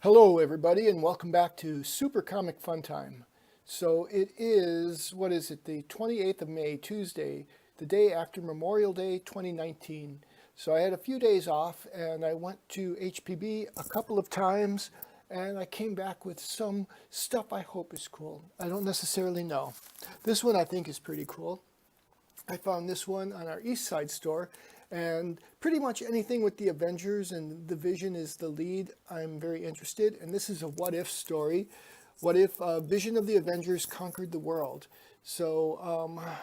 Hello, everybody, and welcome back to Super Comic Fun Time. So it is, what is it, the 28th of May, Tuesday, the day after Memorial Day 2019. So I had a few days off, and I went to HPB a couple of times, and I came back with some stuff I hope is cool. I don't necessarily know. This one I think is pretty cool. I found this one on our East Side store, and pretty much anything with the Avengers and the Vision is the lead, I'm very interested. And this is a what if story. What if Vision of the Avengers conquered the world? So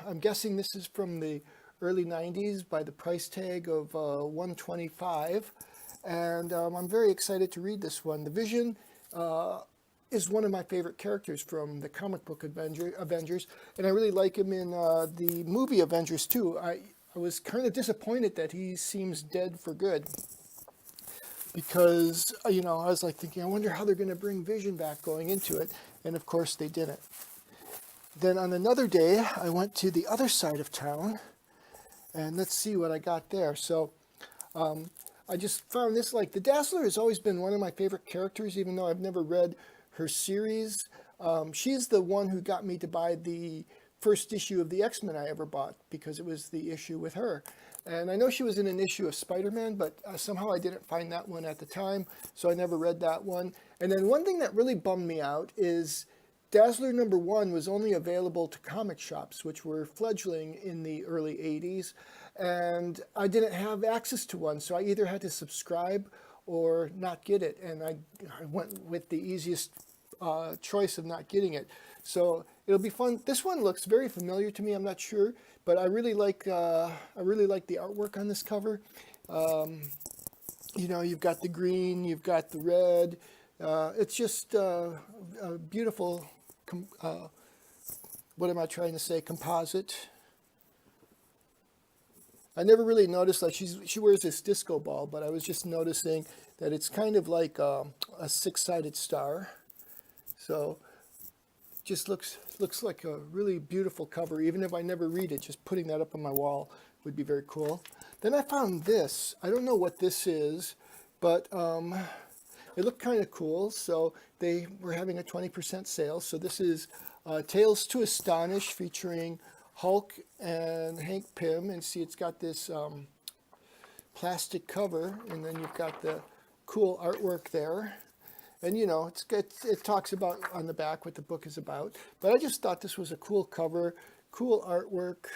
I'm guessing this is from the early 90s by the price tag of $125. And I'm very excited to read this one. The Vision is one of my favorite characters from the comic book Avengers, and I really like him in the movie Avengers too. I was kind of disappointed that he seems dead for good, because I was like thinking, I wonder how they're going to bring Vision back going into it, and of course they didn't. Then on another day, I went to the other side of town, and let's see what I got there. So I just found this, like, the Dazzler has always been one of my favorite characters, even though I've never read her series. She's the one who got me to buy the first issue of the X-Men I ever bought, because it was the issue with her. And I know she was in an issue of Spider-Man, but somehow I didn't find that one at the time, so I never read that one. And then one thing that really bummed me out is Dazzler #1 was only available to comic shops, which were fledgling in the early 80s, and I didn't have access to one, so I either had to subscribe or not get it, and I went with the easiest choice of not getting it. So it'll be fun. This one looks very familiar to me. I'm not sure, but I really like the artwork on this cover. You've got the green, you've got the red. It's just a beautiful. What am I trying to say? Composite. I never really noticed, like, she wears this disco ball, but I was just noticing that it's kind of like a six-sided star. So just looks like a really beautiful cover. Even if I never read it, just putting that up on my wall would be very cool. Then I found this. I don't know what this is, but it looked kind of cool. So they were having a 20% sale. So this is Tales to Astonish, featuring Hulk and Hank Pym. And see, it's got this plastic cover, and then you've got the cool artwork there. And it talks about on the back what the book is about. But I just thought this was a cool cover, cool artwork.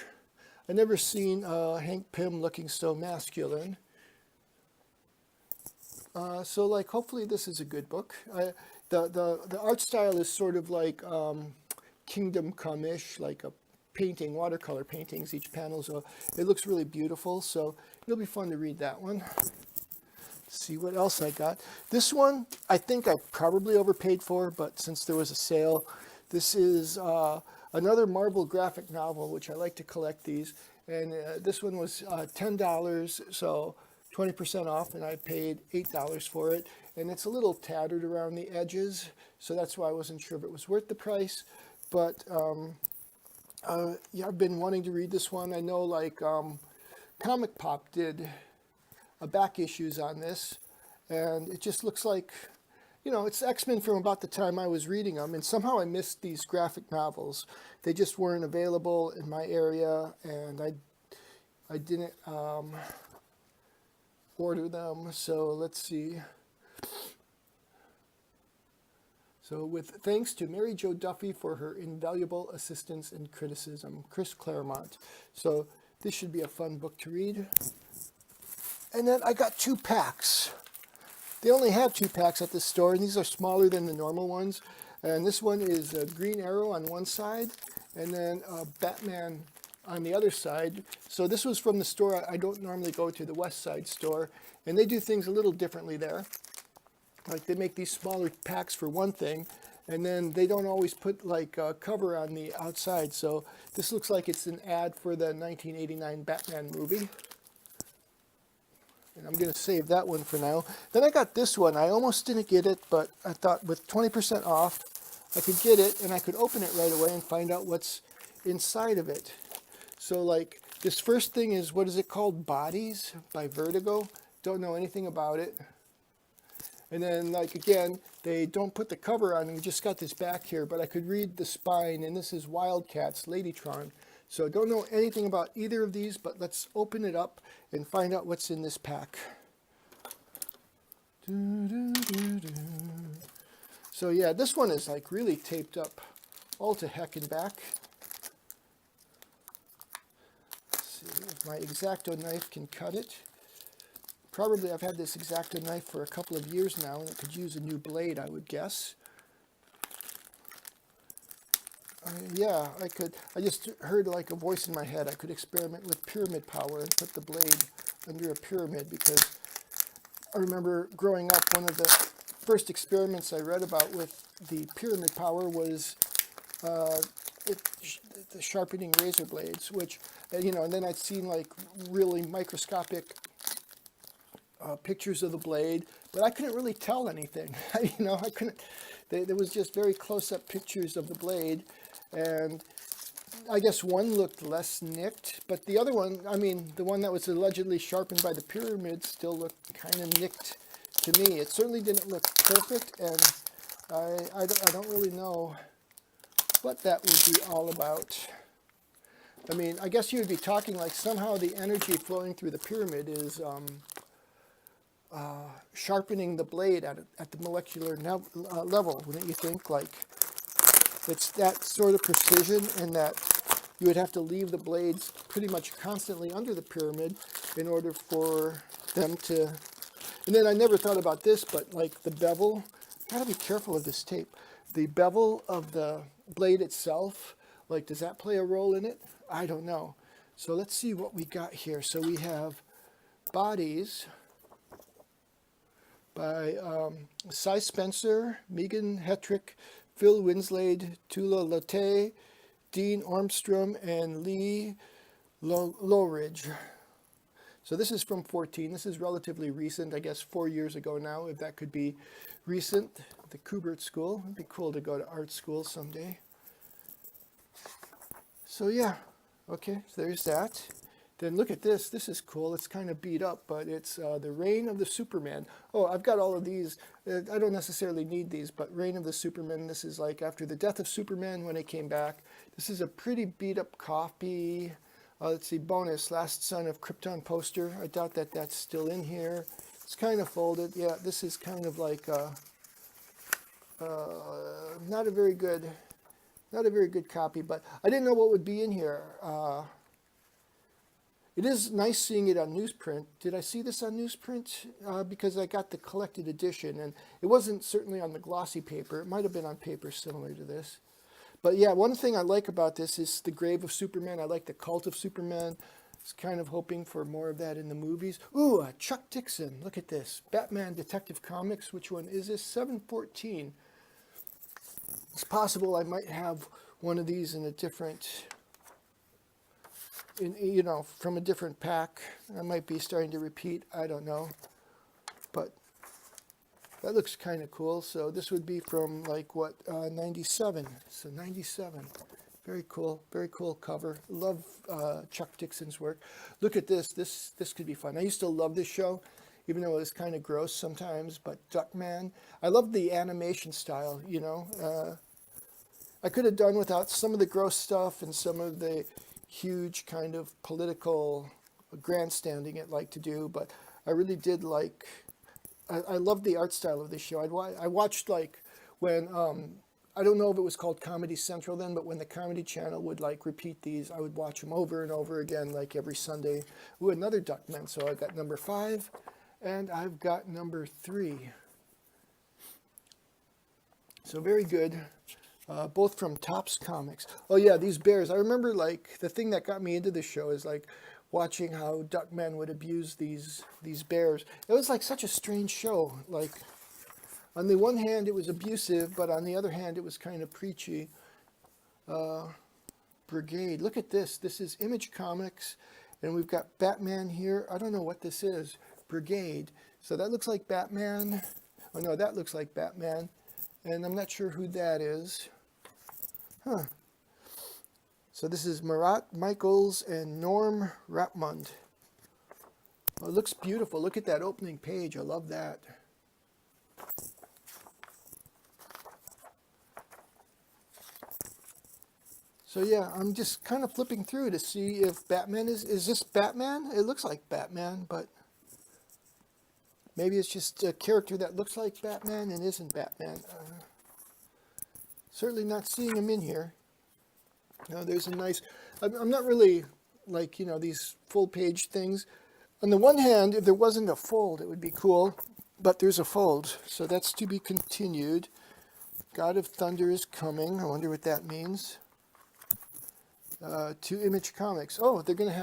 I never seen Hank Pym looking so masculine. So, like, hopefully this is a good book. The art style is sort of like Kingdom Come-ish, like a painting, watercolor paintings, each panel. So it looks really beautiful. So it'll be fun to read that one. See what else I got. This one I think I probably overpaid for, but since there was a sale, this is another Marvel graphic novel, which I like to collect these. And this one was $10, so 20% off, and I paid $8 for it. And it's a little tattered around the edges, so that's why I wasn't sure if it was worth the price. But yeah, I've been wanting to read this one. I know, like, Comic Pop did back issues on this, and it just looks like, it's X-Men from about the time I was reading them, and somehow I missed these graphic novels. They just weren't available in my area, and I didn't order them. So let's see. So with thanks to Mary Jo Duffy for her invaluable assistance and criticism, Chris Claremont. So this should be a fun book to read. And then I got 2 packs. They only have 2 packs at this store, and these are smaller than the normal ones. And this one is a Green Arrow on one side, and then Batman on the other side. So this was from the store I don't normally go to, the West Side store, and they do things a little differently there. Like, they make these smaller packs for one thing, and then they don't always put, like, a cover on the outside. So this looks like it's an ad for the 1989 Batman movie. And I'm going to save that one for now. Then I got this one. I almost didn't get it, but I thought with 20% off, I could get it, and I could open it right away and find out what's inside of it. So, like, this first thing is, what is it called? Bodies by Vertigo. Don't know anything about it. And then, like, again, they don't put the cover on, and we just got this back here, but I could read the spine, and this is Wildcats Ladytron. So I don't know anything about either of these, but let's open it up and find out what's in this pack. So yeah, this one is like really taped up all to heck and back. Let's see if my X-Acto knife can cut it. Probably I've had this X-Acto knife for a couple of years now, and it could use a new blade, I would guess. Yeah, I could. I just heard like a voice in my head. I could experiment with pyramid power and put the blade under a pyramid, because I remember growing up, one of the first experiments I read about with the pyramid power was the sharpening razor blades, which, you know, and then I'd seen like really microscopic pictures of the blade, but I couldn't really tell anything. You know, I couldn't. There was just very close-up pictures of the blade, and I guess one looked less nicked, but the other one, I mean, the one that was allegedly sharpened by the pyramid still looked kind of nicked to me. It certainly didn't look perfect, and I don't really know what that would be all about. I mean, I guess you would be talking like somehow the energy flowing through the pyramid is sharpening the blade at the molecular level, wouldn't you think? Like, it's that sort of precision, and that you would have to leave the blades pretty much constantly under the pyramid in order for them to... And then I never thought about this, but like the bevel, gotta be careful with this tape. The bevel of the blade itself, like, does that play a role in it? I don't know. So let's see what we got here. So we have bodies by Cy Spencer, Megan Hetrick, Phil Winslade, Tula Latte, Dean Ormstrom, and Lee Lowridge. So this is from 14. This is relatively recent, I guess 4 years ago now, if that could be recent. The Kubert School. It'd be cool to go to art school someday. So yeah, okay, so there's that. Then look at this. This is cool. It's kind of beat up, but it's the Reign of the Superman. Oh, I've got all of these. I don't necessarily need these, but Reign of the Superman. This is like after the death of Superman when he came back. This is a pretty beat up copy. Let's see, bonus, Last Son of Krypton poster. I doubt that that's still in here. It's kind of folded. Yeah, this is kind of like not a very good copy, but I didn't know what would be in here. It is nice seeing it on newsprint. Did I see this on newsprint? Because I got the collected edition, and it wasn't certainly on the glossy paper. It might have been on paper similar to this. But yeah, one thing I like about this is the Grave of Superman. I like the Cult of Superman. I was kind of hoping for more of that in the movies. Ooh, Chuck Dixon. Look at this. Batman Detective Comics. Which one is this? 714. It's possible I might have one of these in a different... you know, from a different pack. I might be starting to repeat. I don't know. But that looks kind of cool. So this would be from like what, 97. So 97. Very cool cover. Love Chuck Dixon's work. Look at this. This could be fun. I used to love this show, even though it was kind of gross sometimes. But Duckman, I love the animation style. You know, I could have done without some of the gross stuff and some of the huge kind of political grandstanding it like to do, but I really did like, I loved the art style of this show. I watched like when, I don't know if it was called Comedy Central then, but when the Comedy Channel would like repeat these, I would watch them over and over again, like every Sunday. Ooh, another Duckman. So I got number 5 and I've got number 3. So very good. Both from Topps Comics. Oh yeah, these bears. I remember like the thing that got me into this show is like watching how Duckman would abuse these bears. It was like such a strange show. Like on the one hand it was abusive, but on the other hand it was kind of preachy. Brigade. Look at this. This is Image Comics, and we've got Batman here. I don't know what this is. Brigade. So that looks like Batman. Oh no, that looks like Batman. And I'm not sure who that is. Huh. So this is Marat Michaels and Norm Rapmund. Oh, it looks beautiful. Look at that opening page. I love that. So yeah, I'm just kind of flipping through to see if Batman is this Batman? It looks like Batman, but maybe it's just a character that looks like Batman and isn't Batman. Certainly not seeing him in here. Now there's a nice, I'm not really like, you know, these full page things. On the one hand, if there wasn't a fold, it would be cool, but there's a fold. So that's to be continued. God of Thunder is coming. I wonder what that means. To Image Comics. Oh, they're going to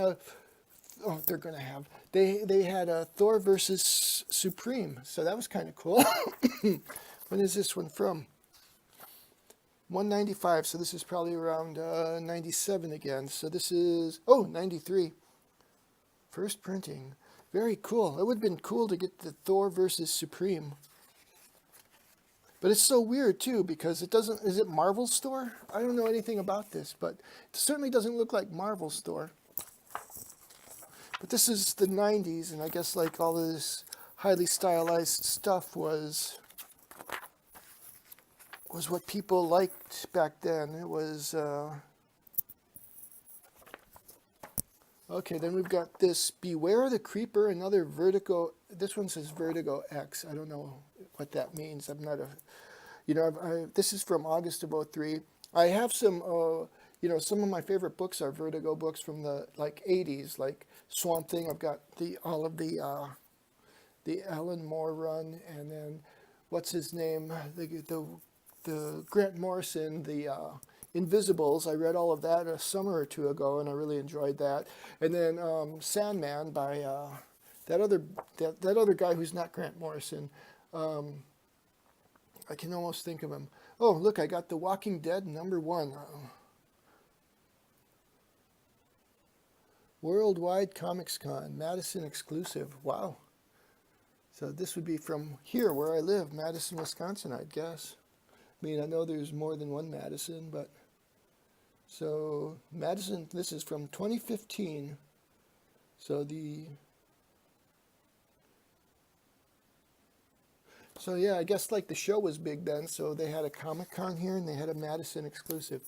have, they had Thor versus Supreme. So that was kind of cool. When is this one from? 195, so this is probably around 97 again. So this is, 93. First printing. Very cool. It would have been cool to get the Thor versus Supreme. But it's so weird too, because it doesn't, is it Marvel's store? I don't know anything about this, but it certainly doesn't look like Marvel's store. But this is the 90s, and I guess like all this highly stylized stuff was what people liked back then. It was, okay, then we've got this Beware the Creeper, another Vertigo. This one says Vertigo X. I don't know what that means. I'm not a, you know, this is from August of '03. I have some, you know, some of my favorite books are Vertigo books from the like 80s, like Swamp Thing. I've got all of the Alan Moore run, and then what's his name, the Grant Morrison, the Invisibles. I read all of that a summer or two ago, and I really enjoyed that. And then Sandman by that other guy who's not Grant Morrison. I can almost think of him. Oh, look, I got The Walking Dead #1. Worldwide Comics Con, Madison exclusive. Wow. So this would be from here where I live, Madison, Wisconsin, I'd guess. I mean, I know there's more than one Madison, but so Madison, this is from 2015. So yeah, I guess like the show was big then, so they had a Comic-Con here and they had a Madison exclusive.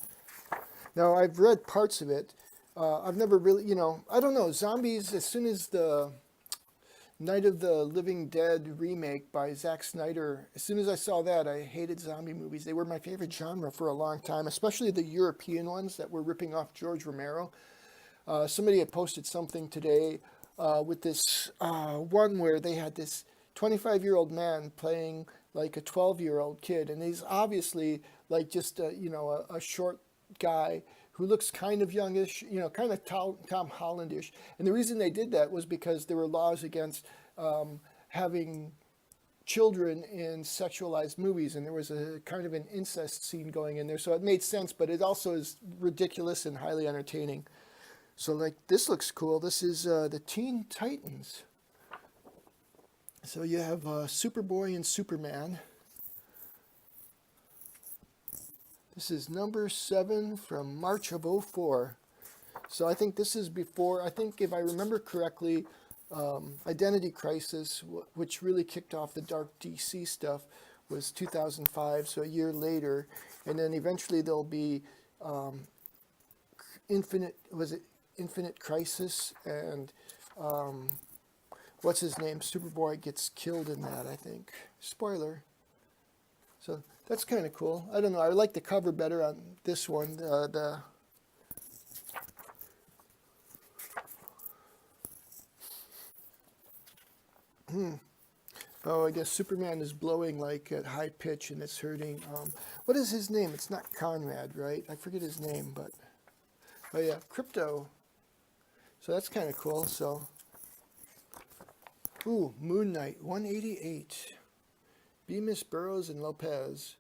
Now, I've read parts of it. I've never really, you know, I don't know, zombies, as soon as the Night of the Living Dead remake by Zack Snyder, as soon as I saw that, I hated zombie movies. They were my favorite genre for a long time, especially the European ones that were ripping off George Romero. Somebody had posted something today with this one where they had this 25-year-old man playing like a 12-year-old kid, and he's obviously like just you know, a short guy who looks kind of youngish, you know, kind of Tom Hollandish. And the reason they did that was because there were laws against having children in sexualized movies, and there was a kind of an incest scene going in there, so it made sense, but it also is ridiculous and highly entertaining. So like, this looks cool. This is the Teen Titans. So you have Superboy and Superman. This is #7 from March of '04. So I think this is before, I think if I remember correctly, Identity Crisis, which really kicked off the dark DC stuff, was 2005, so a year later. And then eventually there'll be Infinite Crisis, and what's his name? Superboy gets killed in that, I think. Spoiler. So that's kind of cool. I don't know. I like the cover better on this one. Oh, I guess Superman is blowing like at high pitch and it's hurting. What is his name? It's not Conrad, right? I forget his name, but oh yeah, Crypto. So that's kind of cool. So, ooh, Moon Knight 188. Bemis, Burroughs, and Lopez.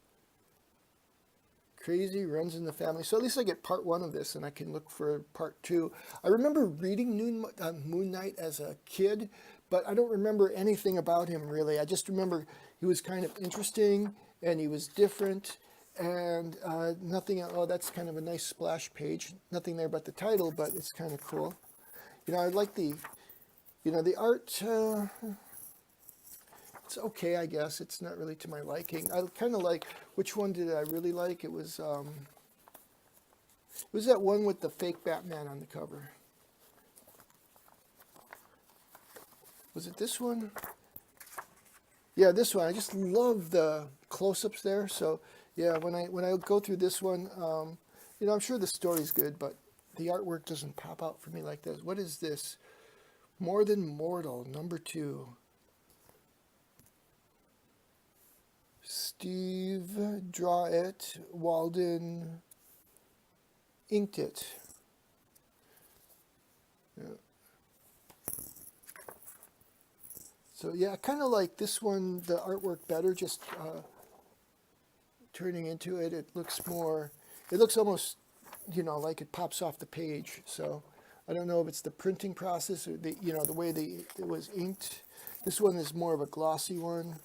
Crazy runs in the family. So at least I get part 1 of this, and I can look for part 2. I remember reading Moon Knight as a kid, but I don't remember anything about him really. I just remember he was kind of interesting, and he was different, and nothing. Oh, that's kind of a nice splash page. Nothing there but the title, but it's kind of cool. You know, I like the, you know, the art. It's okay, I guess. It's not really to my liking. I kind of like, which one did I really like? It was that one with the fake Batman on the cover. Was it this one? Yeah, this one. I just love the close-ups there. So yeah, when I go through this one, you know, I'm sure the story's good, but the artwork doesn't pop out for me like this. What is this? More Than Mortal, #2. Steve draw it, Walden inked it. Yeah. So yeah, I kind of like this one, the artwork better, just turning into it. It looks more, it looks almost, you know, like it pops off the page. So I don't know if it's the printing process or the, you know, the way it was inked. This one is more of a glossy one.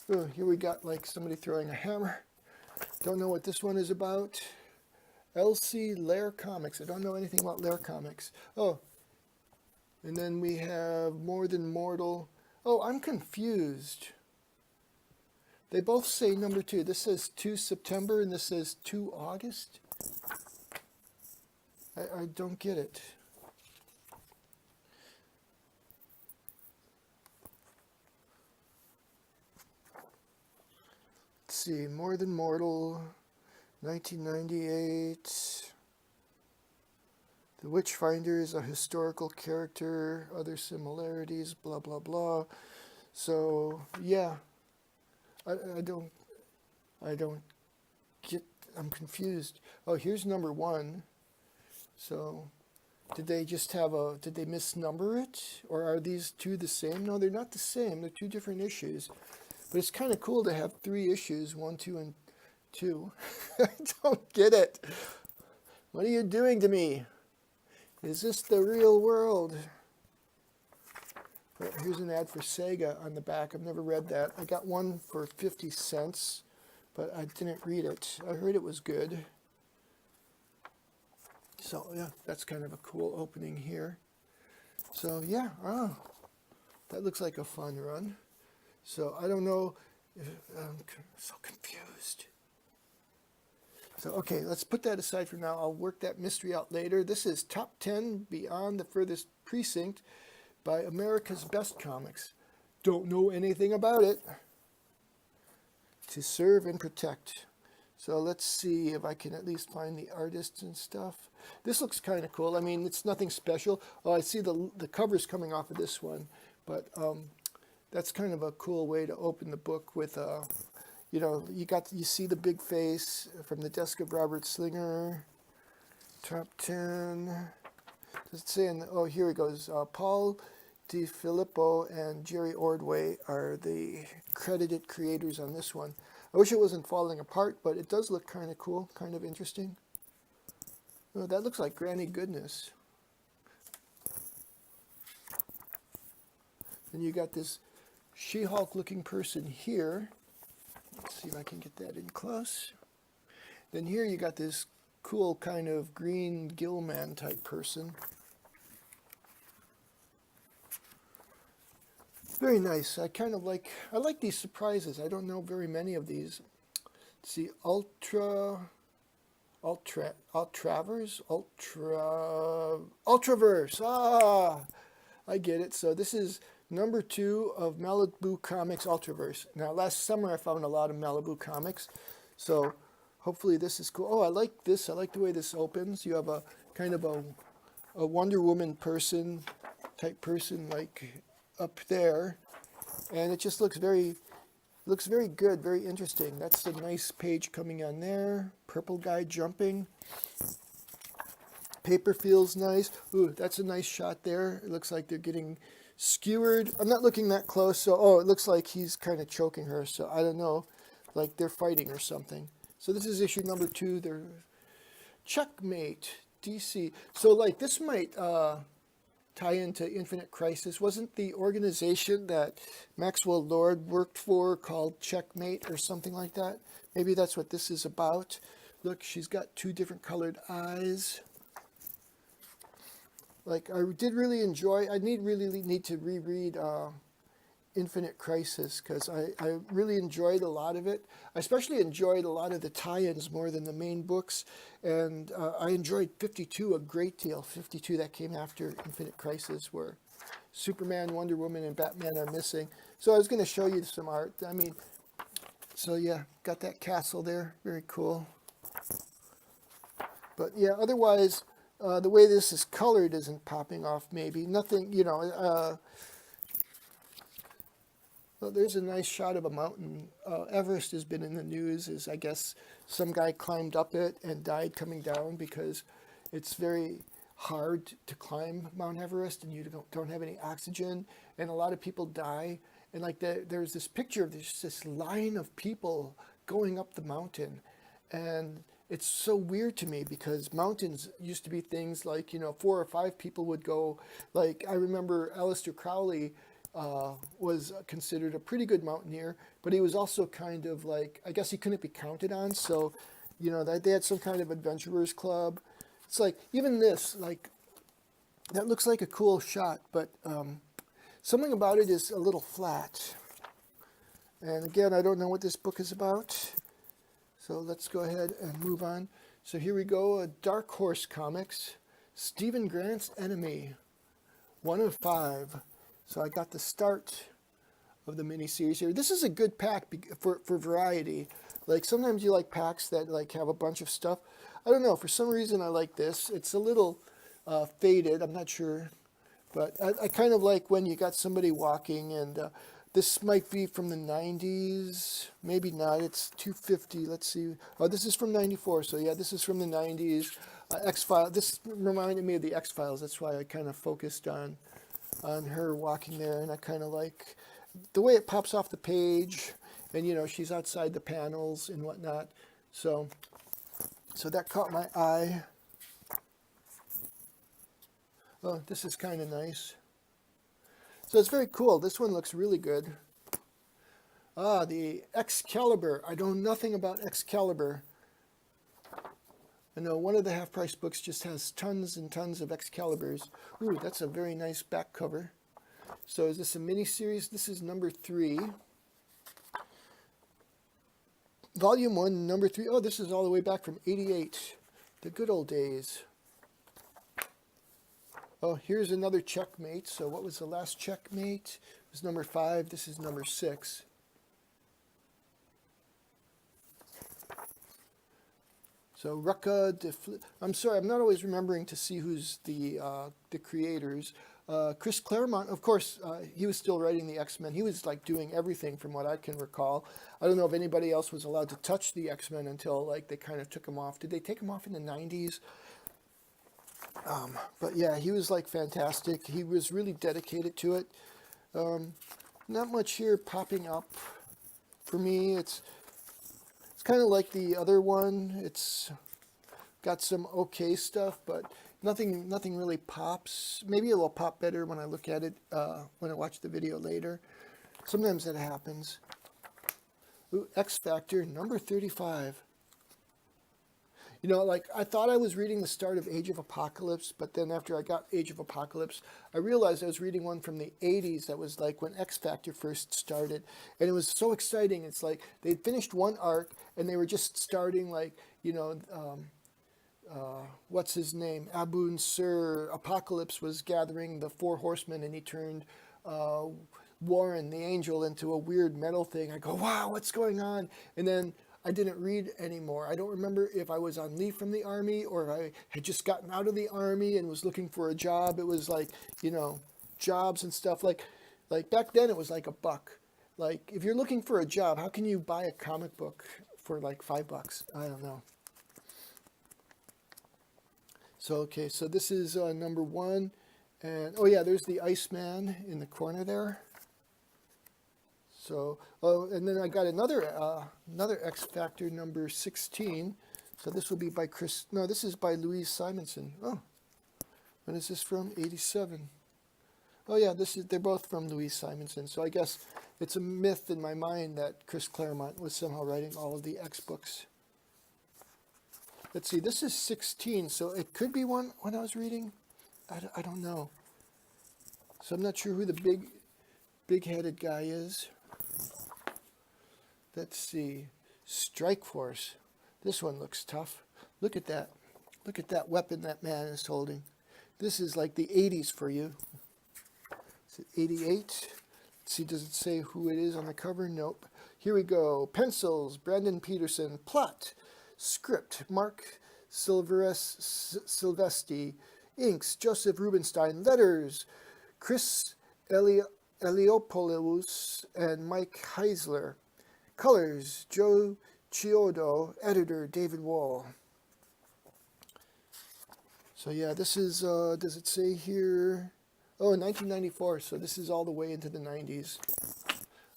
Oh, here we got like somebody throwing a hammer. Don't know what this one is about. LC Lair Comics. I don't know anything about Lair Comics. Oh, and then we have More Than Mortal. Oh, I'm confused. They both say #2. This says 2 September and this says 2 August. I don't get it. Let's see, More Than Mortal, 1998. The Witchfinder is a historical character, other similarities, blah, blah, blah. So, yeah, I don't get, I'm confused. Oh, here's #1. So, did they just have did they misnumber it? Or are these two the same? No, they're not the same. They're 2 different issues. But it's kind of cool to have 3 issues, 1, 2, and 2. I don't get it. What are you doing to me? Is this the real world? But here's an ad for Sega on the back. I've never read that. I got one for 50 cents, but I didn't read it. I heard it was good. So yeah, that's kind of a cool opening here. So yeah, that looks like a fun run. So I don't know if I'm so confused. So okay, let's put that aside for now. I'll work that mystery out later. This is Top 10 Beyond the Furthest Precinct by America's Best Comics. Don't know anything about it. To Serve and Protect. So let's see if I can at least find the artists and stuff. This looks kind of cool. I mean, it's nothing special. Oh, I see the covers coming off of this one, but that's kind of a cool way to open the book with, you know, you see the big face from the desk of Robert Slinger. Top 10. Does it say? Oh, here it goes. Paul DiFilippo and Jerry Ordway are the credited creators on this one. I wish it wasn't falling apart, but it does look kind of cool, kind of interesting. Oh, that looks like Granny Goodness. Then you got this She-Hulk looking person here. Let's see if I can get that in close. Then here you got this cool kind of green Gillman type person. Very nice. I like these surprises. I don't know very many of these. Let's see, Ultraverse. Ah, I get it. So this is #2 of Malibu Comics Ultraverse. Now, last summer I found a lot of Malibu Comics, so hopefully this is cool. Oh, I like this. I like the way this opens. You have a kind of a Wonder Woman type person like up there, and it just looks very good, very interesting. That's a nice page coming on there. Purple guy jumping. Paper feels nice. Ooh, that's a nice shot there. It looks like they're getting skewered. I'm not looking that close, so oh, it looks like he's kind of choking her. So I don't know, like they're fighting or something. So this is issue #2. They're Checkmate DC. So like this might tie into Infinite Crisis. Wasn't the organization that Maxwell Lord worked for called Checkmate or something like that? Maybe that's what this is about. Look, she's got 2 different colored eyes. Like, I did really enjoy, I really need to reread Infinite Crisis, because I really enjoyed a lot of it. I especially enjoyed a lot of the tie-ins more than the main books, and I enjoyed 52 a great deal. 52 that came after Infinite Crisis, where Superman, Wonder Woman, and Batman are missing. So I was going to show you some art. I mean, so yeah, got that castle there. Very cool. But yeah, otherwise, the way this is colored isn't popping off maybe. Nothing, you know. Well, there's a nice shot of a mountain. Everest has been in the news as, I guess, some guy climbed up it and died coming down because it's very hard to climb Mount Everest and you don't have any oxygen, and a lot of people die. And like there's this picture of this line of people going up the mountain, and it's so weird to me because mountains used to be things like, you know, 4 or 5 people would go. Like I remember Aleister Crowley was considered a pretty good mountaineer, but he was also kind of like, I guess he couldn't be counted on. So, you know, they had some kind of adventurers club. It's like, even this, like, that looks like a cool shot, but something about it is a little flat. And again, I don't know what this book is about. So let's go ahead and move on. So here we go, Dark Horse Comics, Stephen Grant's Enemy, 1 of 5. So I got the start of the miniseries here. This is a good pack for variety. Like sometimes you like packs that like have a bunch of stuff. I don't know, for some reason I like this. It's a little faded, I'm not sure. But I kind of like when you got somebody walking, and this might be from the 90s. Maybe not, it's 250, let's see. Oh, this is from 94, so yeah, this is from the 90s. X-Files, this reminded me of the X-Files. That's why I kind of focused on her walking there, and I kind of like the way it pops off the page, and you know, she's outside the panels and whatnot. So that caught my eye. Oh, this is kind of nice. So it's very cool. This one looks really good. Ah, the Excalibur. I know nothing about Excalibur. I know one of the half-price books just has tons and tons of Excaliburs. Ooh, that's a very nice back cover. So is this a mini-series? This is number 3. Volume 1, number 3. Oh, this is all the way back from 88. The good old days. Oh, here's another checkmate. So what was the last checkmate? It was number 5. This is number 6. So Rucka, I'm sorry, I'm not always remembering to see who's the creators. Chris Claremont, of course, he was still writing the X-Men. He was like doing everything from what I can recall. I don't know if anybody else was allowed to touch the X-Men until like they kind of took him off. Did they take him off in the 90s? But yeah, he was like fantastic. He was really dedicated to it. Not much here popping up for me. It's kind of like the other one. It's got some okay stuff, but nothing really pops. Maybe it will pop better when I look at it when I watch the video later. Sometimes that happens. Ooh, X Factor number 35. You know, like, I thought I was reading the start of Age of Apocalypse, but then after I got Age of Apocalypse, I realized I was reading one from the 80s that was like when X Factor first started. And it was so exciting. It's like they'd finished one arc and they were just starting, like, you know, what's his name? Abu Sur. Apocalypse was gathering the 4 horsemen, and he turned Warren the Angel into a weird metal thing. I go, wow, what's going on? And then I didn't read anymore. I don't remember if I was on leave from the army or if I had just gotten out of the army and was looking for a job. It was like, you know, jobs and stuff. Like back then it was like $1. Like, if you're looking for a job, how can you buy a comic book for like $5? I don't know. So, okay, so this is number 1. And, oh yeah, there's the Iceman in the corner there. So, oh, and then I got another X Factor number 16. So this will be by this is by Louise Simonson. Oh, when is this from? 87. Oh yeah, they're both from Louise Simonson. So I guess it's a myth in my mind that Chris Claremont was somehow writing all of the X books. Let's see, this is 16, so it could be one when I was reading. I don't know. So I'm not sure who the big big-headed guy is. Let's see. Strikeforce. This one looks tough. Look at that. Look at that weapon that man is holding. This is like the 80s for you. Is it 88? Let's see, does it say who it is on the cover? Nope. Here we go. Pencils, Brandon Peterson. Plot, script, Mark Silvesti. Inks, Joseph Rubinstein. Letters, Chris Eliopoulos and Mike Heisler. Colors, Joe Chiodo. Editor, David Wall. So yeah, this is, does it say here? Oh, 1994, so this is all the way into the 90s.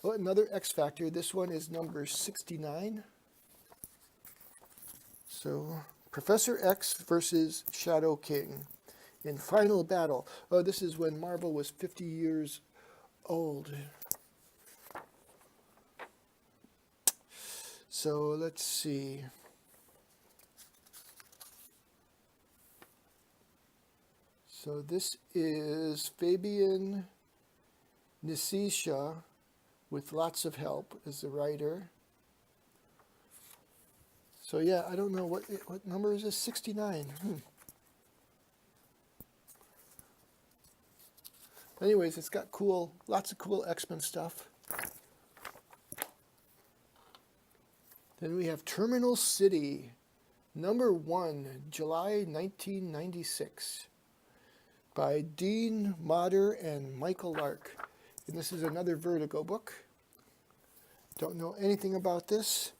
Oh, another X Factor. This one is number 69. So, Professor X versus Shadow King in final battle. Oh, this is when Marvel was 50 years old. So, let's see. So this is Fabian Nisisha with lots of help as the writer. So yeah, I don't know what number is this? 69. Anyways, it's got lots of cool X-Men stuff. Then we have Terminal City, number 1, July 1996. By Dean Motter and Michael Lark. And this is another Vertigo book. Don't know anything about this.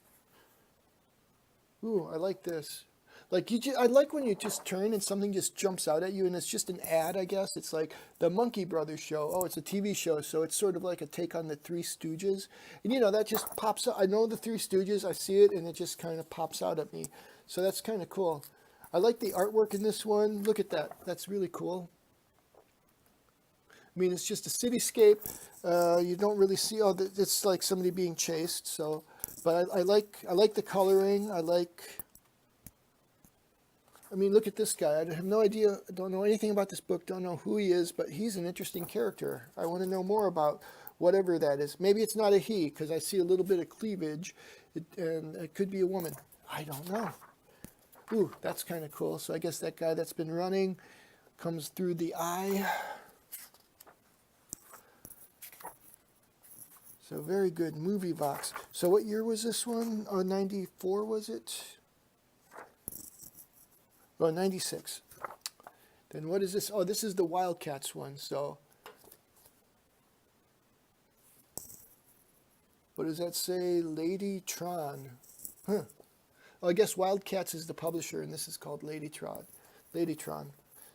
Ooh, I like this. Like I like when you just turn and something just jumps out at you and it's just an ad, I guess. It's like the Monkey Brothers show. Oh, it's a TV show, so it's sort of like a take on the Three Stooges. And you know, that just pops up. I know the Three Stooges, I see it, and it just kind of pops out at me. So that's kind of cool. I like the artwork in this one. Look at that. That's really cool. I mean, it's just a cityscape. You don't really see, it's like somebody being chased. So, but I like the coloring. I mean, look at this guy. I have no idea, don't know anything about this book, don't know who he is, but he's an interesting character. I want to know more about whatever that is. Maybe it's not a he, because I see a little bit of cleavage, and it could be a woman. I don't know. Ooh, that's kind of cool. So I guess that guy that's been running comes through the eye. So very good movie box. So what year was this one? Oh, 94 was it? Oh, 96. Then what is this? Oh, this is the Wildcats one. So what does that say? Lady Tron. Huh. Oh, I guess Wildcats is the publisher, and this is called Lady Tron.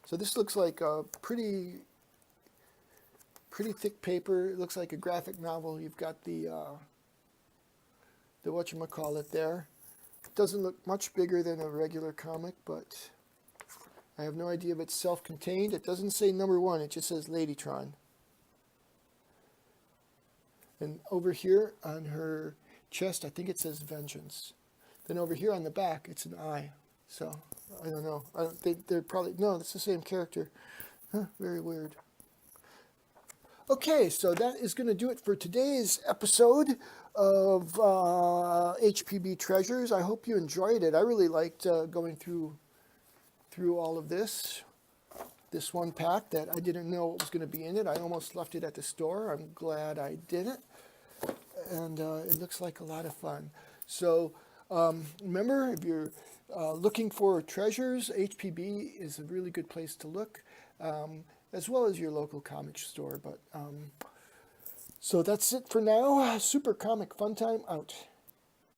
So this looks like a pretty thick paper. It looks like a graphic novel. You've got the whatchamacallit there. It doesn't look much bigger than a regular comic, but I have no idea if it's self-contained. It doesn't say number 1. It just says Ladytron. And over here on her chest, I think it says Vengeance. Then over here on the back, it's an eye. So, I don't know. I don't think they're probably... No, it's the same character. Huh, very weird. Okay, so that is going to do it for today's episode of HPB Treasures. I hope you enjoyed it. I really liked going through all of this one pack that I didn't know what was going to be in it. I almost left it at the store. I'm glad I didn't. And it looks like a lot of fun. So remember, if you're looking for treasures, HPB is a really good place to look. As well as your local comic store. But so that's it for now. Super Comic Fun Time out.